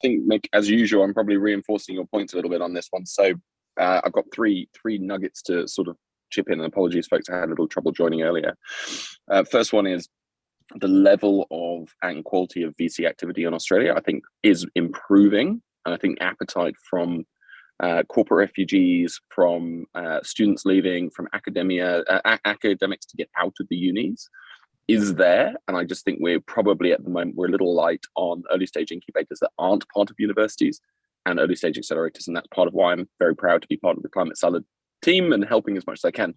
think, Mick, as usual, I'm probably reinforcing your points a little bit on this one. So I've got three nuggets to sort of chip in. And apologies, folks, I had a little trouble joining earlier. First one is the level of and quality of VC activity in Australia, I think, is improving. And I think appetite from corporate refugees, from students leaving, from academics to get out of the unis is there. And I just think we're probably at the moment, we're a little light on early stage incubators that aren't part of universities and early stage accelerators. And that's part of why I'm very proud to be part of the Climate Salad team and helping as much as I can.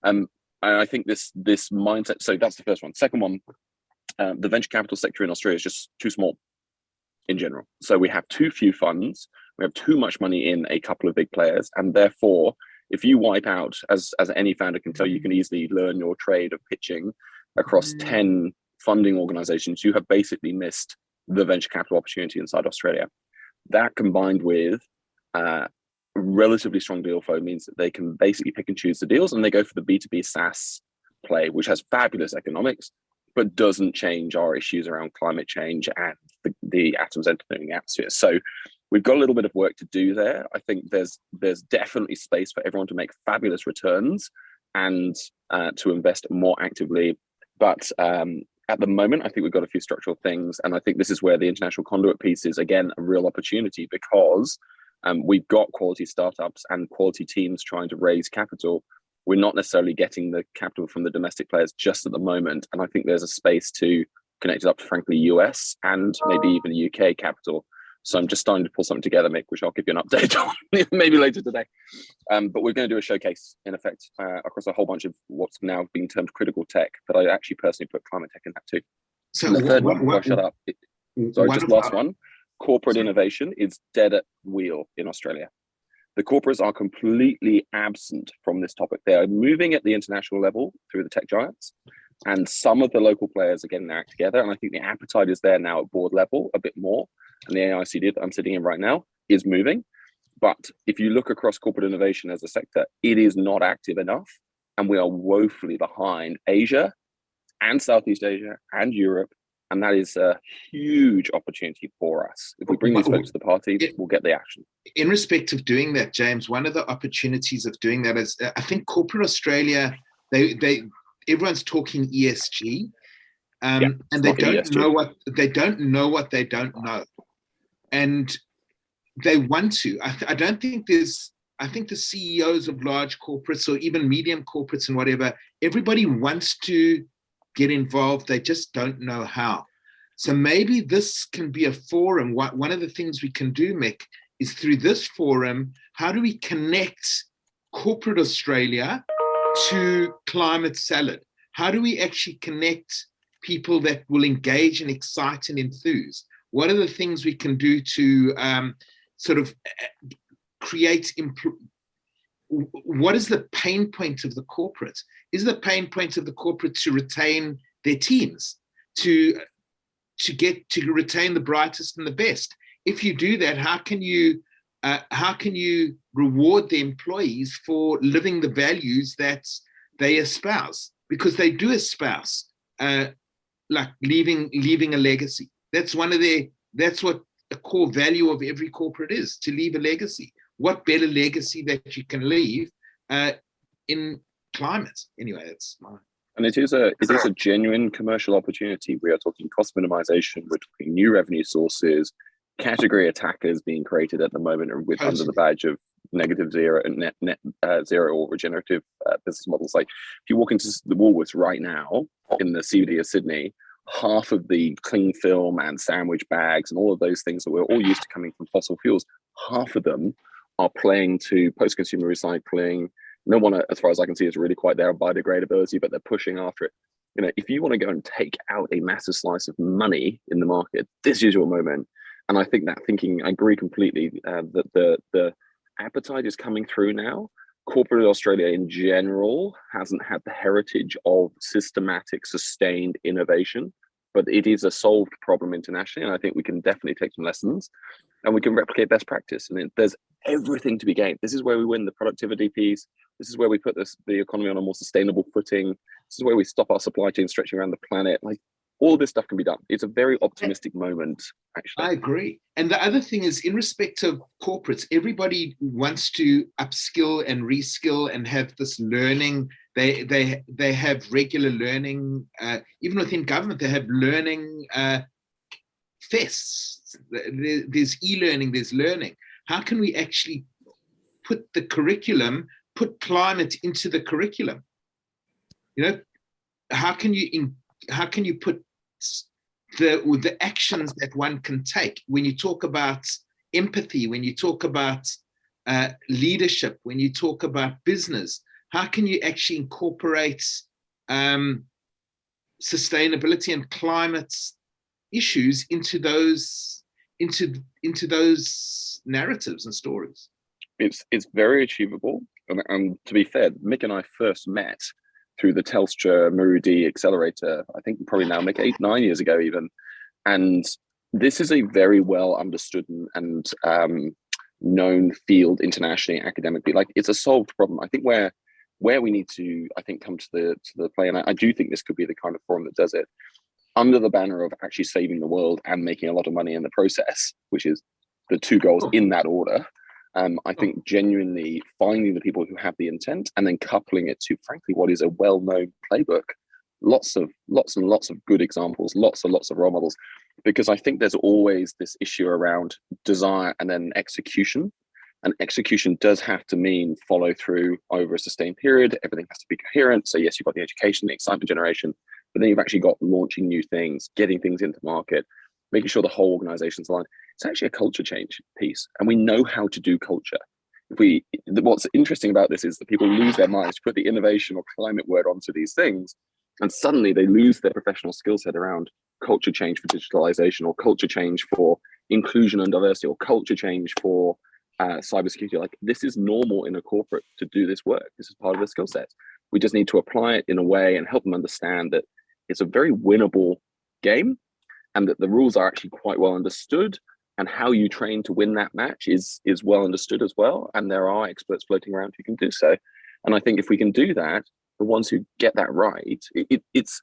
And I think this mindset, so that's the first one. Second one, the venture capital sector in Australia is just too small in general. So we have too few funds, we have too much money in a couple of big players, and therefore, if you wipe out, as any founder can tell, you can easily learn your trade of pitching across 10 funding organizations, you have basically missed the venture capital opportunity inside Australia. That combined with relatively strong deal flow means that they can basically pick and choose the deals, and they go for the B2B SaaS play, which has fabulous economics, but doesn't change our issues around climate change and the atoms entering the atmosphere. So we've got a little bit of work to do there. I think there's definitely space for everyone to make fabulous returns and to invest more actively. But at the moment, I think we've got a few structural things. And I think this is where the international conduit piece is, again, a real opportunity, because we've got quality startups and quality teams trying to raise capital. We're not necessarily getting the capital from the domestic players just at the moment. And I think there's a space to connect it up to, frankly, US and maybe even UK capital. So I'm just starting to pull something together, Mick, which I'll give you an update on maybe later today. But we're going to do a showcase, in effect, across a whole bunch of what's now being termed critical tech. But I actually personally put climate tech in that too. So the third one, before I shut up. Sorry, just last one. Corporate innovation is dead at wheel in Australia. The corporates are completely absent from this topic. They are moving at the international level through the tech giants, and some of the local players are getting their act together. And I think the appetite is there now at board level a bit more. And the AICD that I'm sitting in right now is moving. But if you look across corporate innovation as a sector, it is not active enough. And we are woefully behind Asia and Southeast Asia and Europe. And that is a huge opportunity for us. If we bring these folks to the party, we'll get the action. In respect of doing that, James, one of the opportunities of doing that is, I think corporate Australia, everyone's talking ESG. And they don't know what they don't know. And they want to. I don't think I think the CEOs of large corporates or even medium corporates and whatever, everybody wants to get involved. They just don't know how. So maybe this can be a forum. One of the things we can do, Mick, is through this forum, how do we connect corporate Australia to Climate Salad? How do we actually connect people that will engage and excite and enthuse? What are the things we can do to sort of create, what is the pain point of the corporate? Is the pain point of the corporate to retain their teams, to retain the brightest and the best? If you do that, how can you reward the employees for living the values that they espouse? Because they do espouse like leaving a legacy. That's what a core value of every corporate is, to leave a legacy. What better legacy that you can leave in climate? Anyway, that's mine. And it is a genuine commercial opportunity. We are talking cost minimization, we're talking new revenue sources, category attackers being created at the moment under the badge of negative zero and net zero or regenerative business models. Like if you walk into the Woolworths right now in the CBD of Sydney, half of the cling film and sandwich bags and all of those things that we're all used to coming from fossil fuels, half of them are playing to post-consumer recycling. No one, as far as I can see, is really quite there on biodegradability, but they're pushing after it. You know, if you want to go and take out a massive slice of money in the market, this is your moment. And I think that thinking, I agree completely that the appetite is coming through now. Corporate Australia in general hasn't had the heritage of systematic, sustained innovation, but it is a solved problem internationally. And I think we can definitely take some lessons and we can replicate best practice. And there's everything to be gained. This is where we win the productivity piece. This is where we put the economy on a more sustainable footing. This is where we stop our supply chain stretching around the planet. Like All this stuff can be done. It's a very optimistic moment, actually. I agree. And the other thing is, in respect of corporates, everybody wants to upskill and reskill and have this learning. They have regular learning. Even within government, they have learning fests. There's e-learning, there's learning. How can we actually put the curriculum, put climate into the curriculum? You know, how can you put the actions that one can take when you talk about empathy, when you talk about leadership, when you talk about business? How can you actually incorporate sustainability and climate issues into those narratives and stories? It's very achievable, and to be fair, Mick and I first met through the Telstra muru-D accelerator, I think probably now Mick 8-9 years ago even. And this is a very well understood and known field internationally, academically. Like, it's a solved problem. I think where we need to, I think, come to the play, and I do think this could be the kind of forum that does it, under the banner of actually saving the world and making a lot of money in the process, which is the two goals in that order. I think genuinely finding the people who have the intent and then coupling it to, frankly, what is a well-known playbook. Lots and lots of good examples, lots of role models, because I think there's always this issue around desire and then execution. And execution does have to mean follow through over a sustained period. Everything has to be coherent. So yes, you've got the education, the excitement generation, but then you've actually got launching new things, getting things into market, making sure the whole organization's aligned. It's actually a culture change piece, and we know how to do culture. What's interesting about this is that people lose their minds to put the innovation or climate word onto these things, and suddenly they lose their professional skill set around culture change for digitalization, or culture change for inclusion and diversity, or culture change for cybersecurity. Like, this is normal in a corporate to do this work. This is part of the skill set. We just need to apply it in a way and help them understand that it's a very winnable game, and that the rules are actually quite well understood, and how you train to win that match is well understood as well. And there are experts floating around who can do so. And I think if we can do that, the ones who get that right, it's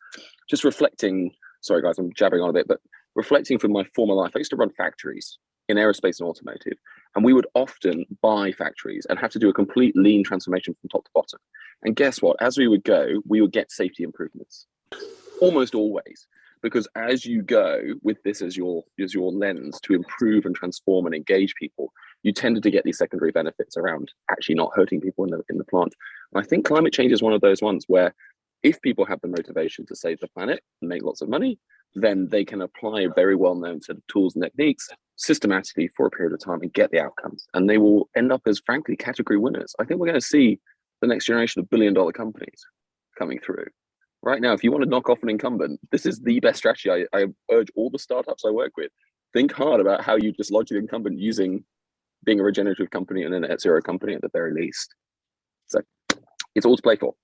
just reflecting. Sorry, guys, I'm jabbering on a bit, but reflecting from my former life, I used to run factories in aerospace and automotive, and we would often buy factories and have to do a complete lean transformation from top to bottom. And guess what? As we would go, we would get safety improvements, almost always. Because as you go with this as your lens to improve and transform and engage people, you tended to get these secondary benefits around actually not hurting people in the plant. And I think climate change is one of those ones where if people have the motivation to save the planet and make lots of money, then they can apply a very well-known set of tools and techniques systematically for a period of time and get the outcomes. And they will end up as, frankly, category winners. I think we're going to see the next generation of billion-dollar companies coming through. Right now, if you want to knock off an incumbent, this is the best strategy. I urge all the startups I work with, think hard about how you dislodge the incumbent using being a regenerative company and a net zero company at the very least. So it's all to play for.